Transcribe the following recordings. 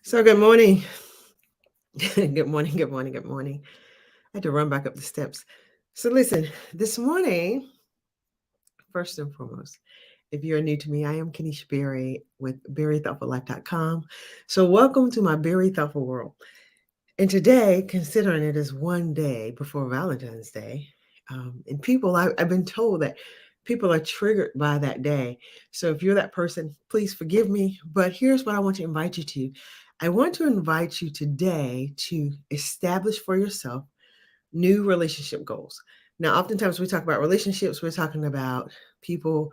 So good morning. Good morning, good morning, good morning. I had to run back up the steps. So listen, this morning, first and foremost, if you're new to me, I am Kenisha Berry with berrythoughtfullife.com. So welcome to my Berry Thoughtful World. And today, considering it is one day before Valentine's Day, and I've been told that people are triggered by that day. So if you're that person, please forgive me. But here's what I want to invite you to. I want to invite you today to establish for yourself new relationship goals. Now, oftentimes we talk about relationships, we're talking about people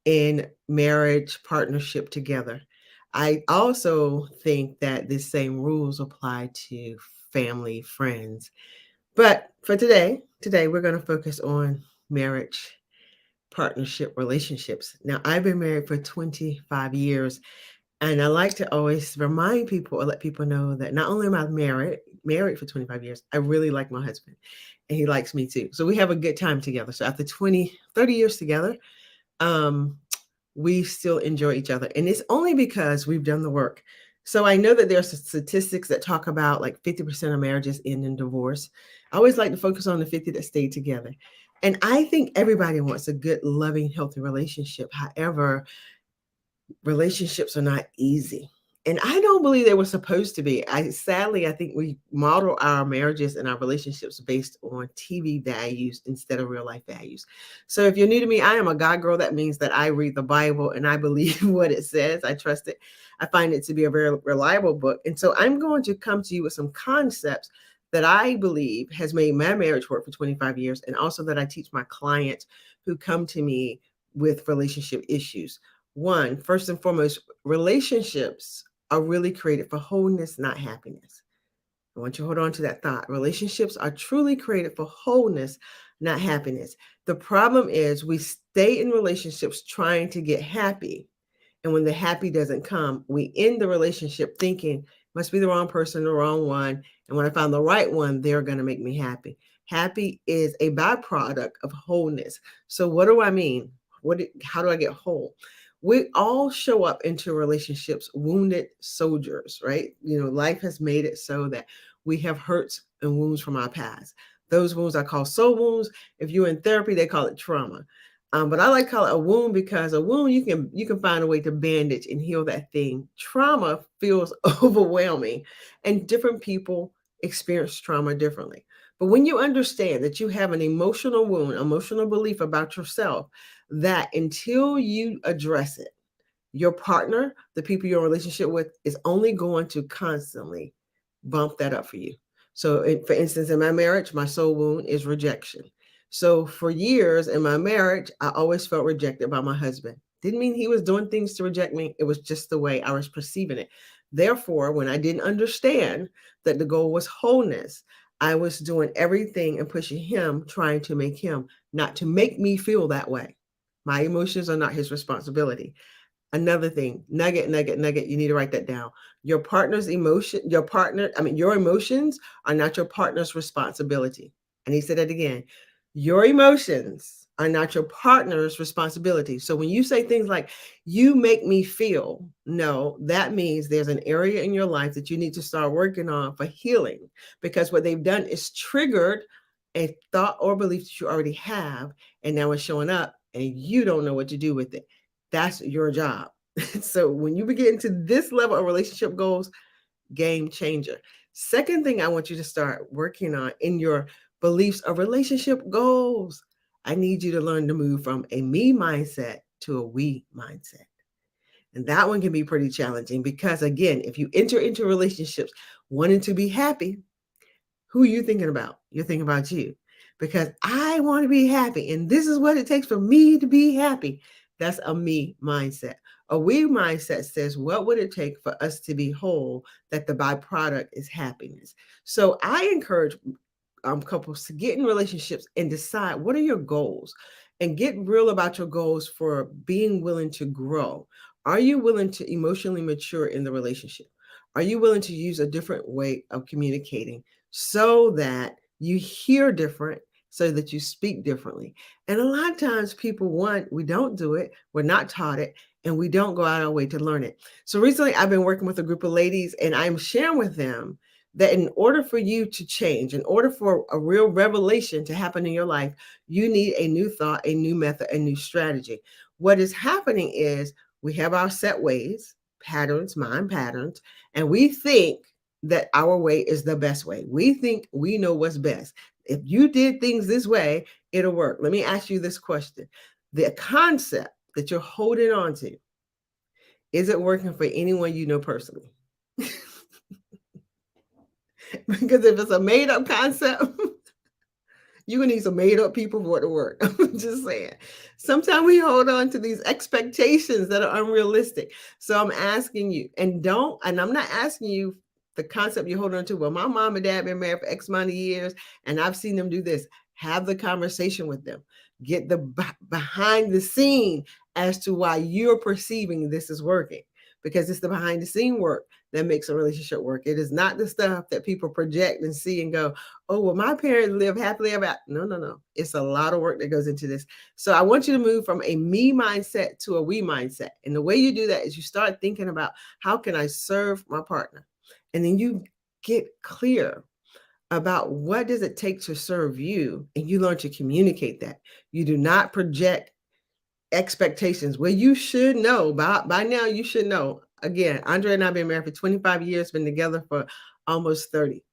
in marriage, partnership together. I also think that the same rules apply to family, friends. But for today we're going to focus on marriage, partnership, relationships. Now, I've been married for 25 years, and I like to always remind people or let people know that not only am I married for 25 years, I really like my husband, and he likes me too. So we have a good time together. So after 30 years together, um, we still enjoy each other. And it's only because we've done the work. So I know that there's statistics that talk about like 50% of marriages end in divorce. I always like to focus on the 50 that stay together. And I think everybody wants a good, loving, healthy relationship. However, relationships are not easy. And I don't believe they were supposed to be. I think we model our marriages and our relationships based on TV values instead of real life values. So if you're new to me, I am a God girl. That means that I read the Bible and I believe what it says. I trust it. I find it to be a very reliable book. And so I'm going to come to you with some concepts that I believe has made my marriage work for 25 years, and also that I teach my clients who come to me with relationship issues. One, first and foremost, relationships are really created for wholeness, not happiness. I want you to hold on to that thought. Relationships are truly created for wholeness, not happiness. The problem is we stay in relationships trying to get happy. And when the happy doesn't come, we end the relationship thinking, must be the wrong person, the wrong one. And when I find the right one, they're going to make me happy. Happy is a byproduct of wholeness. So what do I mean? How do I get whole? We all show up into relationships wounded soldiers, right? Life has made it so that we have hurts and wounds from our past. Those wounds are called soul wounds. If you're in therapy, they call it trauma. But I like to call it a wound because a wound you can find a way to bandage and heal that thing. Trauma feels overwhelming, and different people experience trauma differently. But when you understand that you have an emotional wound, emotional belief about yourself, that until you address it, your partner, the people you're in a relationship with, is only going to constantly bump that up for you. So, for instance, in my marriage, my soul wound is rejection. So, for years in my marriage, I always felt rejected by my husband. Didn't mean he was doing things to reject me, it was just the way I was perceiving it. Therefore, when I didn't understand that the goal was wholeness, I was doing everything and pushing him, trying to make him not to make me feel that way. My emotions are not his responsibility. Another thing, nugget, you need to write that down. Your emotions are not your partner's responsibility. And he said that again. Your emotions are not your partner's responsibility. So when you say things like, you make me feel, no, that means there's an area in your life that you need to start working on for healing, because what they've done is triggered a thought or belief that you already have, and now it's showing up and you don't know what to do with it. That's your job. So when you begin to this level of relationship goals, game changer. Second thing I want you to start working on in your beliefs of relationship goals, I need you to learn to move from a me mindset to a we mindset. And that one can be pretty challenging because, again, if you enter into relationships wanting to be happy, who are you thinking about? You're thinking about you, because I want to be happy. And this is what it takes for me to be happy. That's a me mindset. A we mindset says, what would it take for us to be whole, that the byproduct is happiness? So I encourage couples to get in relationships and decide, what are your goals, and get real about your goals for being willing to grow. Are you willing to emotionally mature in the relationship? Are you willing to use a different way of communicating so that you hear different, so that you speak differently? And a lot of times we don't do it. We're not taught it. and we don't go out our way to learn it. So recently I've been working with a group of ladies, and I'm sharing with them that in order for you to change, in order for a real revelation to happen in your life, you need a new thought, a new method, a new strategy. What is happening is we have our set ways, patterns, mind patterns, and we think that our way is the best way. We think we know what's best. If you did things this way, it'll work. Let me ask you this question. The concept that you're holding on to, is it working for anyone you know personally? Because if it's a made up concept, you're gonna need some made up people for it to work. I'm just saying. Sometimes we hold on to these expectations that are unrealistic. So I'm asking you, and I'm not asking you the concept you hold on to. Well, my mom and dad been married for X amount of years, and I've seen them do this. Have the conversation with them. Get the behind the scene as to why you're perceiving this is working. Because it's the behind the scene work that makes a relationship work. It is not the stuff that people project and see and go, oh, well, my parents live happily ever after. No. It's a lot of work that goes into this. So I want you to move from a me mindset to a we mindset. And the way you do that is you start thinking about, how can I serve my partner? And then you get clear about what does it take to serve you, and you learn to communicate that. You do not project expectations. Well, you should know by now. You should know. Again, Andre and I have been married for 25 years, been together for almost 30.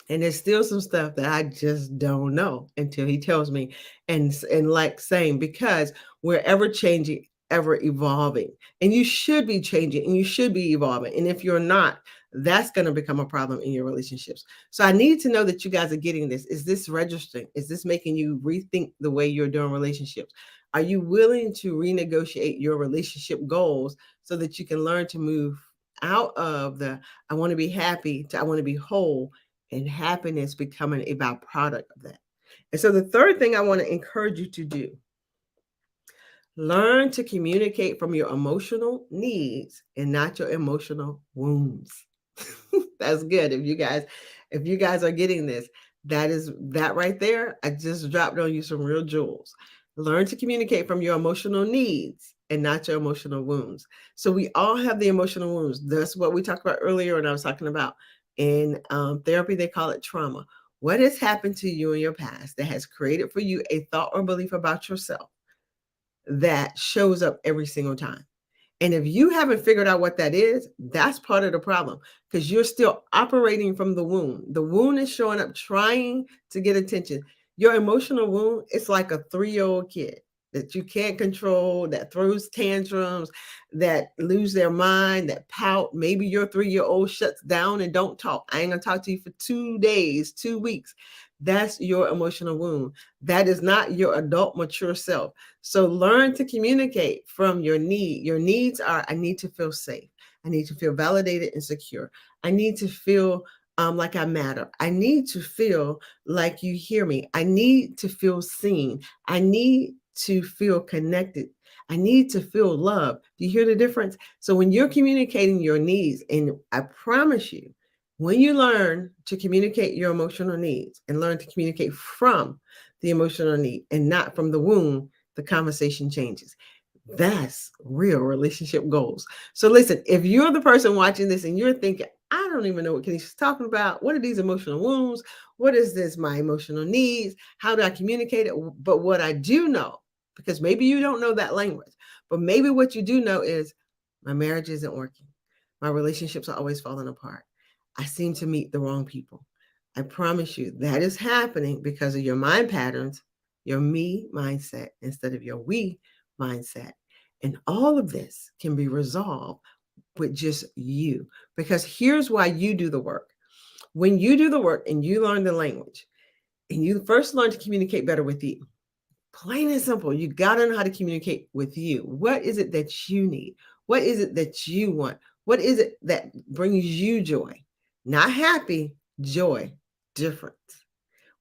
And there's still some stuff that I just don't know until he tells me. And like saying, because we're ever changing, ever evolving. And you should be changing and you should be evolving. And if you're not, that's going to become a problem in your relationships. So I need to know that you guys are getting this. Is this registering? Is this making you rethink the way you're doing relationships? Are you willing to renegotiate your relationship goals so that you can learn to move out of the I want to be happy to I want to be whole, and happiness becoming a byproduct of that? And so the third thing I want to encourage you to do, learn to communicate from your emotional needs and not your emotional wounds. That's good. If you guys are getting this, that right there, I just dropped on you some real jewels. Learn to communicate from your emotional needs and not your emotional wounds. So we all have the emotional wounds. That's what we talked about earlier, and I was talking about in therapy, they call it trauma. What has happened to you in your past that has created for you a thought or belief about yourself that shows up every single time? And if you haven't figured out what that is, that's part of the problem, because you're still operating from the wound. The wound is showing up trying to get attention. Your emotional wound, it's like a 3-year-old kid that you can't control, that throws tantrums, that lose their mind, that pout. Maybe your 3-year-old shuts down and don't talk. I ain't gonna talk to you for 2 days, 2 weeks. That's your emotional wound. That is not your adult, mature self. So learn to communicate from your need. Your needs are, I need to feel safe. I need to feel validated and secure. I need to feel like I matter. I need to feel like you hear me. I need to feel seen. I need to feel connected. I need to feel love. Do you hear the difference? So when you're communicating your needs, and I promise you, when you learn to communicate your emotional needs and learn to communicate from the emotional need and not from the wound, the conversation changes. That's real relationship goals. So listen, if you're the person watching this and you're thinking, I don't even know what Kenisha's talking about. What are these emotional wounds? What is this? My emotional needs? How do I communicate it? But what I do know, because maybe you don't know that language, but maybe what you do know is my marriage isn't working. My relationships are always falling apart. I seem to meet the wrong people. I promise you that is happening because of your mind patterns, your me mindset instead of your we mindset. And all of this can be resolved with just you, because here's why you do the work. When you do the work and you learn the language and you first learn to communicate better with you, plain and simple, you got to know how to communicate with you. What is it that you need? What is it that you want? What is it that brings you joy? Not happy, joy, difference.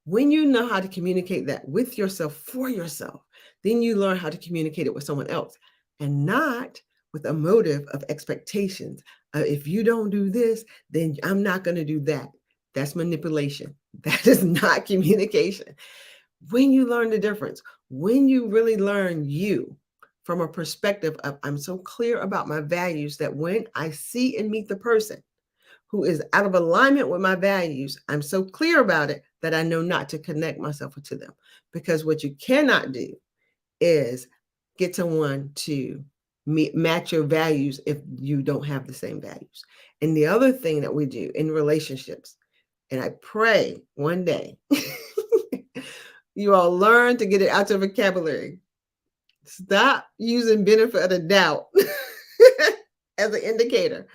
When you know how to communicate that with yourself, for yourself, then you learn how to communicate it with someone else, and not with a motive of expectations. If you don't do this, then I'm not going to do that. That's manipulation. That is not communication. When you learn the difference, when you really learn you from a perspective of I'm so clear about my values that when I see and meet the person who is out of alignment with my values, I'm so clear about it that I know not to connect myself to them. Because what you cannot do is get someone to match your values if you don't have the same values. And the other thing that we do in relationships, and I pray one day you all learn to get it out your vocabulary. Stop using benefit of the doubt as an indicator.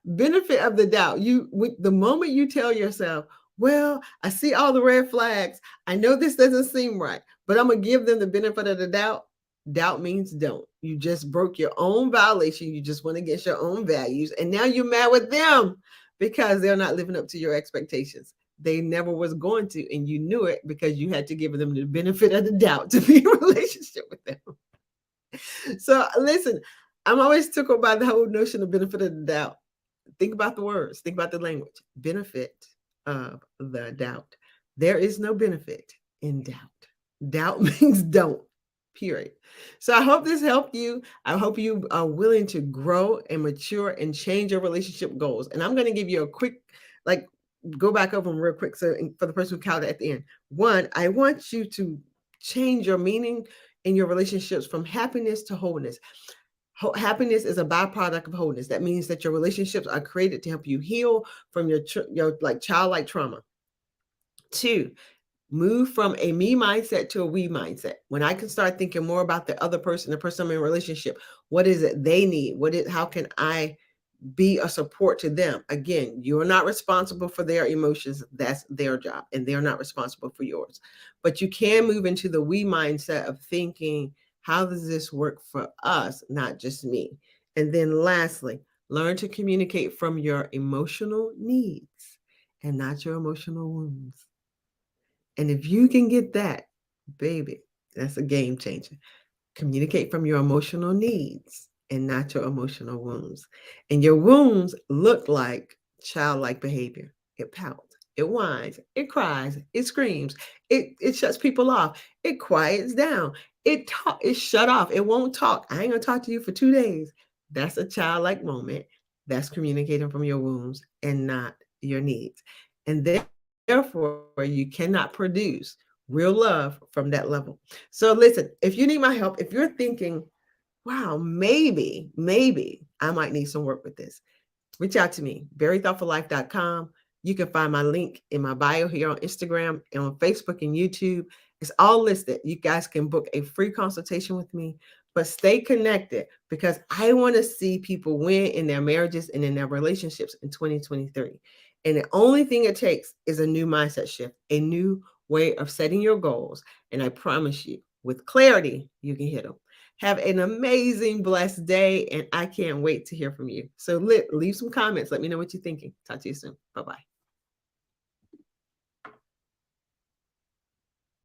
Benefit of the doubt. The moment you tell yourself, well, I see all the red flags. I know this doesn't seem right, but I'm going to give them the benefit of the doubt. Doubt means don't. You just broke your own violation. You just went against your own values. And now you're mad with them because they're not living up to your expectations. They never was going to, and you knew it because you had to give them the benefit of the doubt to be in a relationship with them. So listen, I'm always tickled by the whole notion of benefit of the doubt. Think about the words, think about the language. Benefit of the doubt. There is no benefit in doubt. Doubt means don't, period. So I hope this helped you. I hope you are willing to grow and mature and change your relationship goals. And I'm going to give you a quick, go back over them real quick. So for the person who counted at the end, 1, I want you to change your meaning in your relationships from happiness to wholeness. Happiness is a byproduct of wholeness. That means that your relationships are created to help you heal from your childlike trauma. 2, move from a me mindset to a we mindset. When I can start thinking more about the other person, the person I'm in a relationship, what is it they need? How can I be a support to them? Again, you're not responsible for their emotions. That's their job, and they're not responsible for yours. But you can move into the we mindset of thinking, how does this work for us, not just me? And then lastly, learn to communicate from your emotional needs and not your emotional wounds. And if you can get that, baby, that's a game changer. Communicate from your emotional needs and not your emotional wounds. And your wounds look like childlike behavior. It pouts, it whines, it cries, it screams, it shuts people off, it quiets down, it shut off, it won't talk. I ain't gonna talk to you for 2 days. That's a childlike moment. That's communicating from your wounds and not your needs. And therefore, you cannot produce real love from that level. So listen, if you need my help, if you're thinking, wow, maybe I might need some work with this, reach out to me, verythoughtfullife.com. You can find my link in my bio here on Instagram and on Facebook and YouTube. It's all listed. You guys can book a free consultation with me, but stay connected because I want to see people win in their marriages and in their relationships in 2023. And the only thing it takes is a new mindset shift, a new way of setting your goals. And I promise you, with clarity, you can hit them. Have an amazing, blessed day, and I can't wait to hear from you. So leave some comments. Let me know what you're thinking. Talk to you soon. Bye-bye.